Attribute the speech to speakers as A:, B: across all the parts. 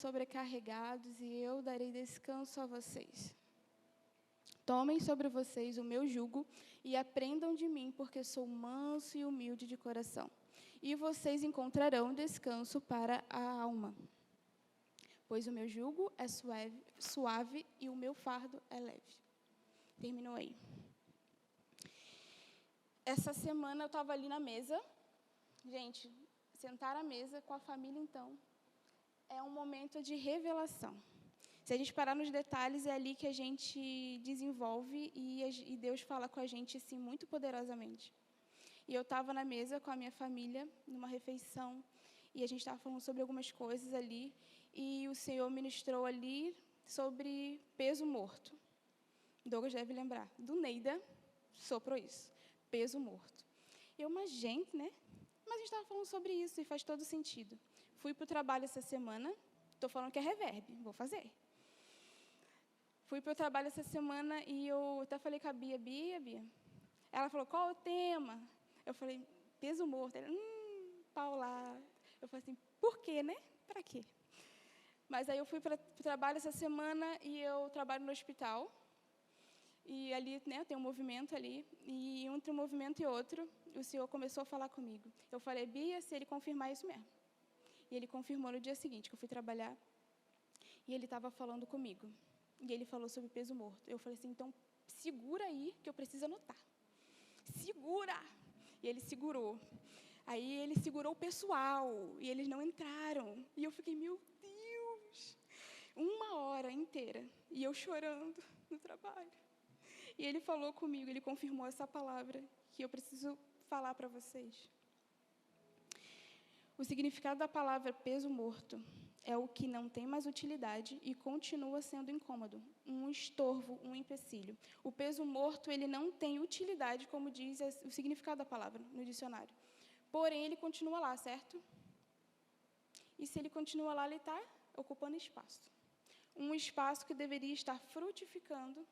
A: sobrecarregados, e eu darei descanso a vocês. Tomem sobre vocês o meu jugo e aprendam de mim, porque sou manso e humilde de coração. E vocês encontrarão descanso para a alma. Pois o meu jugo é suave e o meu fardo é leve. Terminou aí. Essa semana eu estava ali na mesa. Gente, sentar à mesa com a família, então, é um momento de revelação. Se a gente parar nos detalhes, é ali que a gente desenvolve e Deus fala com a gente, assim, muito poderosamente. E eu estava na mesa com a minha família, numa refeição, e a gente estava falando sobre algumas coisas ali, e o Senhor ministrou ali sobre peso morto. Douglas deve lembrar. Do Neida, soprou isso. Peso morto. Mas gente, né? Mas a gente estava falando sobre isso e faz todo sentido. Fui para o trabalho essa semana, estou falando que é reverb, vou fazer. Fui para o trabalho essa semana e eu até falei com a Bia. Ela falou, qual é o tema? Eu falei, peso morto. Ela, Paula. Eu falei assim, por quê, né? Para quê? Mas aí eu fui para o trabalho essa semana e eu trabalho no hospital. E ali, né, tem um movimento ali. E entre um movimento e outro, o Senhor começou a falar comigo. Eu falei, Bia, se ele confirmar isso mesmo. E ele confirmou no dia seguinte, que eu fui trabalhar. E ele estava falando comigo. E ele falou sobre peso morto. Eu falei assim, então, segura aí, que eu preciso anotar. Segura! E ele segurou. Aí ele segurou o pessoal, e eles não entraram. E eu fiquei, meu Deus! 1 hora inteira, e eu chorando no trabalho. E ele falou comigo, ele confirmou essa palavra, que eu preciso falar para vocês. O significado da palavra peso morto é o que não tem mais utilidade e continua sendo incômodo, um estorvo, um empecilho. O peso morto, ele não tem utilidade, como diz o significado da palavra no dicionário. Porém, ele continua lá, certo? E se ele continua lá, ele está ocupando espaço. Um espaço que deveria estar frutificando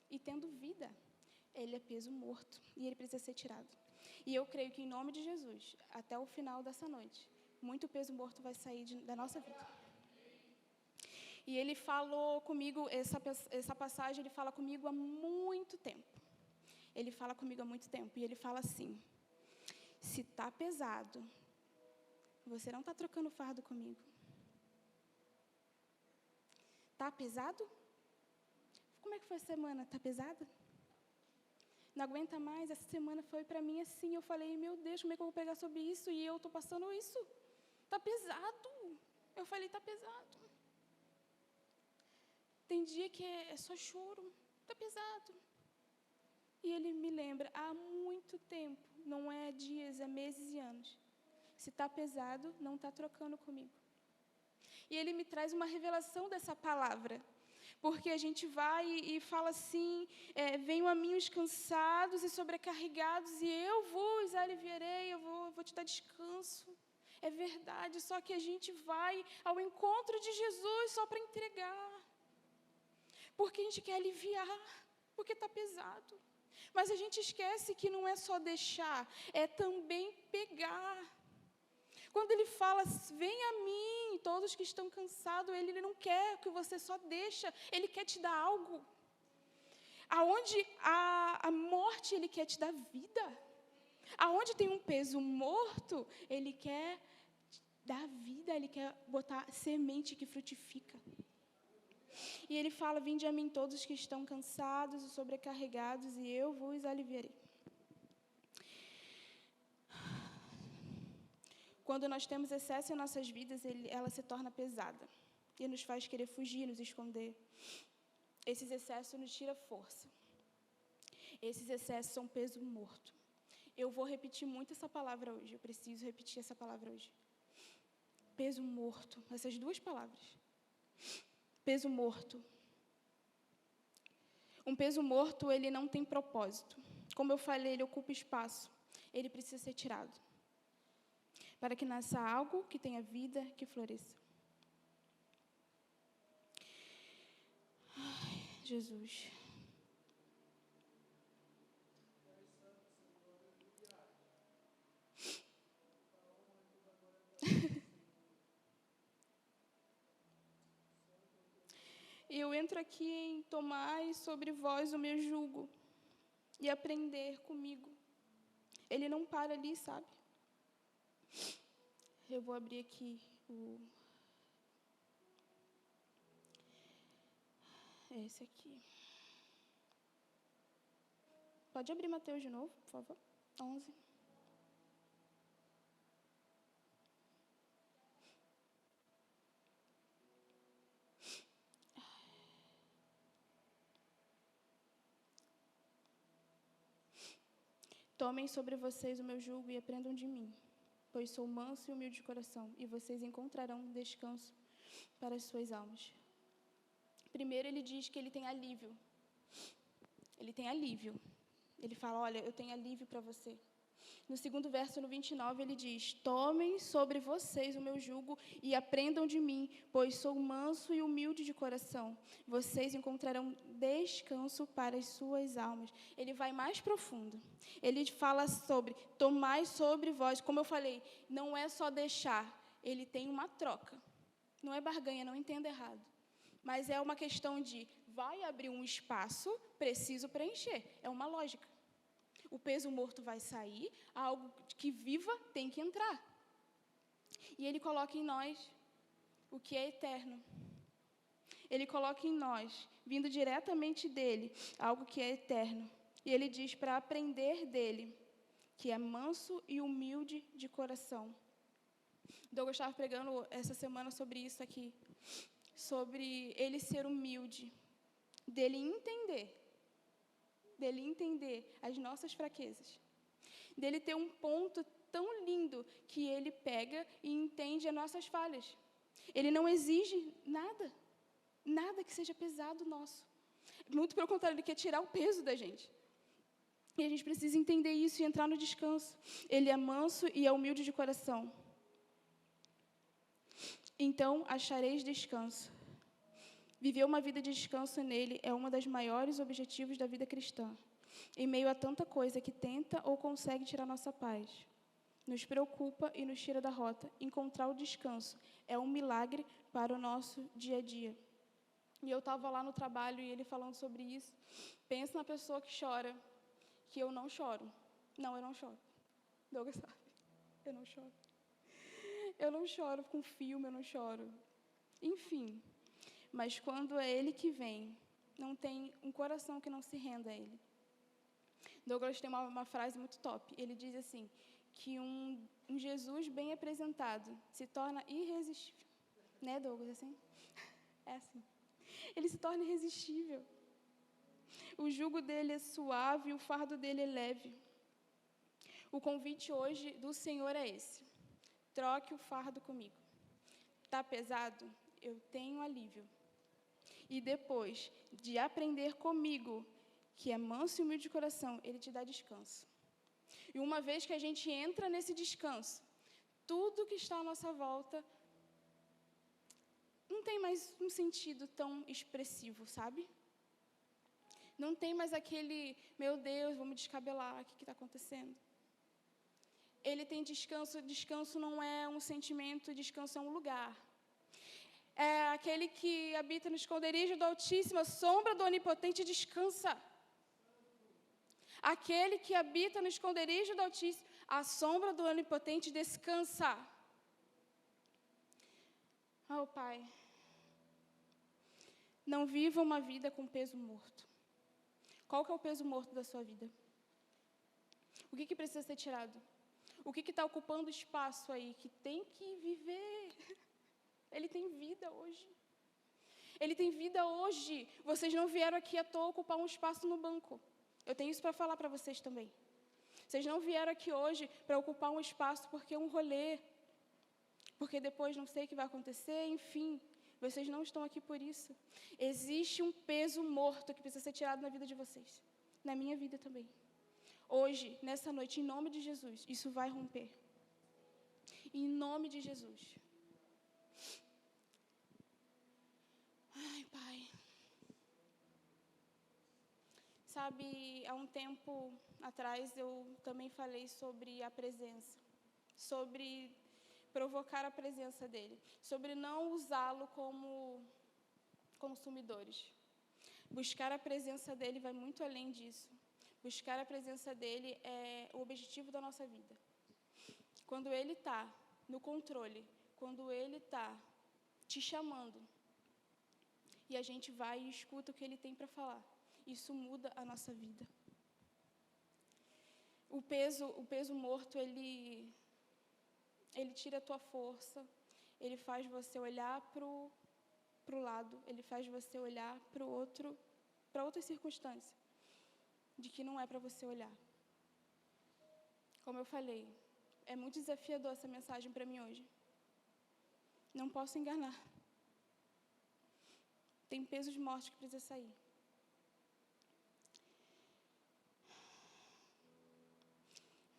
A: e tendo vida. Ele é peso morto e ele precisa ser tirado. E eu creio que, em nome de Jesus, até o final dessa noite, muito peso morto vai sair da nossa vida. E ele falou comigo, essa passagem, ele fala comigo há muito tempo. Ele fala comigo há muito tempo. E ele fala assim, se está pesado, você não está trocando fardo comigo. Está pesado? Como é que foi a semana? Está pesada? Não aguenta mais? Essa semana foi para mim assim. Eu falei, meu Deus, como é que eu vou pegar sobre isso? E eu estou passando isso. Está pesado. Eu falei, está pesado. Tem dia que é só choro. Está pesado. E ele me lembra, há muito tempo, não é dias, é meses e anos. Se está pesado, não está trocando comigo. E ele me traz uma revelação dessa palavra. Porque a gente vai e fala assim, venham a mim os cansados e sobrecarregados, e eu vos aliviarei, eu vou te dar descanso. É verdade, só que a gente vai ao encontro de Jesus só para entregar. Porque a gente quer aliviar, porque está pesado. Mas a gente esquece que não é só deixar, é também pegar. Quando ele fala, vem a mim, todos que estão cansados, ele não quer que você só deixa, ele quer te dar algo. Aonde a morte, ele quer te dar vida. Aonde tem um peso morto, ele quer dar vida, ele quer botar semente que frutifica. E ele fala, vinde a mim todos que estão cansados e sobrecarregados, e eu vos aliviarei. Quando nós temos excesso em nossas vidas, ela se torna pesada. E nos faz querer fugir, nos esconder. Esses excessos nos tiram força. Esses excessos são peso morto. Eu vou repetir muito essa palavra hoje. Eu preciso repetir essa palavra hoje. Peso morto. Essas duas palavras. Peso morto. Um peso morto, ele não tem propósito. Como eu falei, ele ocupa espaço. Ele precisa ser tirado. Para que nasça algo que tenha vida, que floresça. Ai, Jesus. E eu entro aqui em tomai sobre vós o meu jugo e aprender comigo. Ele não para ali, sabe? Eu vou abrir aqui esse aqui. Pode abrir Mateus de novo, por favor? 11. Tomem sobre vocês o meu jugo e aprendam de mim, pois sou manso e humilde de coração, e vocês encontrarão descanso para as suas almas. Primeiro, ele diz que ele tem alívio. Ele tem alívio. Ele fala, olha, eu tenho alívio para você. No segundo verso, no 29, ele diz, tomem sobre vocês o meu jugo e aprendam de mim, pois sou manso e humilde de coração. Vocês encontrarão descanso para as suas almas. Ele vai mais profundo. Ele fala sobre, tomai sobre vós. Como eu falei, não é só deixar, ele tem uma troca. Não é barganha, não entenda errado. Mas é uma questão de, vai abrir um espaço, preciso preencher. É uma lógica. O peso morto vai sair, algo que viva tem que entrar. E ele coloca em nós o que é eterno. Ele coloca em nós, vindo diretamente dele, algo que é eterno. E ele diz para aprender dele, que é manso e humilde de coração. Douglas estava pregando essa semana sobre isso aqui, sobre ele ser humilde, dele entender as nossas fraquezas, dele ter um ponto tão lindo que ele pega e entende as nossas falhas. Ele não exige nada que seja pesado nosso. Muito pelo contrário, ele quer tirar o peso da gente. E a gente precisa entender isso e entrar no descanso. Ele é manso e é humilde de coração. Então, achareis descanso. Viver uma vida de descanso nele é um dos maiores objetivos da vida cristã. Em meio a tanta coisa que tenta ou consegue tirar nossa paz, nos preocupa e nos tira da rota, encontrar o descanso é um milagre para o nosso dia a dia. E eu estava lá no trabalho e ele falando sobre isso. Pensa na pessoa que chora, que eu não choro. Não, eu não choro. Douglas sabe, eu não choro. Eu não choro com filme, eu não choro. Enfim. Mas quando é ele que vem, não tem um coração que não se renda a ele. Douglas tem uma frase muito top. Ele diz assim, que um Jesus bem apresentado se torna irresistível. Né, Douglas, assim? É assim. Ele se torna irresistível. O jugo dele é suave e o fardo dele é leve. O convite hoje do Senhor é esse. Troque o fardo comigo. Está pesado? Eu tenho alívio. E depois de aprender comigo, que é manso e humilde de coração, ele te dá descanso. E uma vez que a gente entra nesse descanso, tudo que está à nossa volta não tem mais um sentido tão expressivo, sabe? Não tem mais aquele, meu Deus, vou me descabelar, o que está acontecendo? Ele tem descanso, descanso não é um sentimento, descanso é um lugar. É aquele que habita no esconderijo do Altíssimo, a sombra do Onipotente descansa. Aquele que habita no esconderijo do Altíssimo, a sombra do Onipotente descansa. Oh, Pai, não viva uma vida com peso morto. Qual que é o peso morto da sua vida? O que precisa ser tirado? O que está ocupando espaço aí, que tem que viver? Ele tem vida hoje. Ele tem vida hoje. Vocês não vieram aqui à toa ocupar um espaço no banco. Eu tenho isso para falar para vocês também. Vocês não vieram aqui hoje para ocupar um espaço porque é um rolê. Porque depois não sei o que vai acontecer, enfim. Vocês não estão aqui por isso. Existe um peso morto que precisa ser tirado na vida de vocês. Na minha vida também. Hoje, nessa noite, em nome de Jesus, isso vai romper. Em nome de Jesus. Ai, Pai. Sabe, há um tempo atrás eu também falei sobre a presença. Sobre provocar a presença dele. Sobre não usá-lo como consumidores. Buscar a presença dele vai muito além disso. Buscar a presença dele é o objetivo da nossa vida. Quando ele está no controle, quando ele está te chamando, e a gente vai e escuta o que ele tem para falar, isso muda a nossa vida. O peso morto, ele tira a tua força, ele faz você olhar para o lado, ele faz você olhar para outras circunstâncias, de que não é para você olhar. Como eu falei, é muito desafiador essa mensagem para mim hoje. Não posso enganar. Tem peso de morte que precisa sair.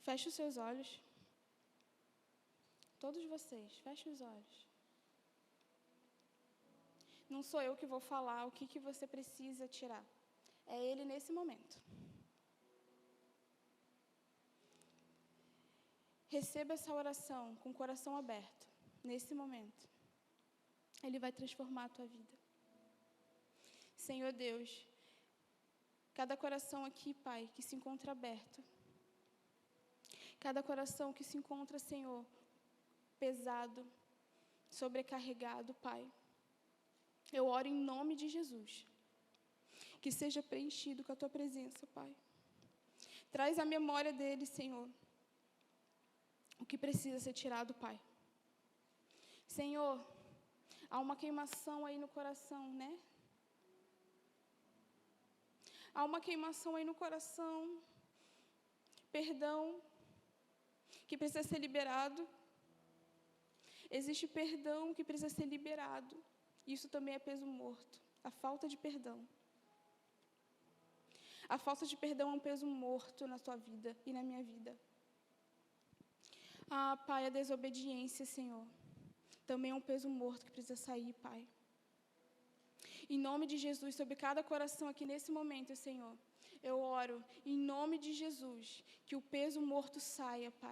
A: Feche os seus olhos. Todos vocês, feche os olhos. Não sou eu que vou falar o que você precisa tirar. É Ele nesse momento. Receba essa oração com o coração aberto, nesse momento. Ele vai transformar a tua vida. Senhor Deus, cada coração aqui, Pai, que se encontra aberto, cada coração que se encontra, Senhor, pesado, sobrecarregado, Pai, eu oro em nome de Jesus, que seja preenchido com a Tua presença, Pai. Traz à memória dele, Senhor, o que precisa ser tirado, Pai. Senhor, há uma queimação aí no coração, né? Há uma queimação aí no coração, perdão, que precisa ser liberado. Existe perdão que precisa ser liberado. Isso também é peso morto, a falta de perdão. A falta de perdão é um peso morto na tua vida e na minha vida. Ah, Pai, a desobediência, Senhor, também é um peso morto que precisa sair, Pai. Em nome de Jesus, sobre cada coração aqui nesse momento, Senhor, eu oro, em nome de Jesus, que o peso morto saia, Pai.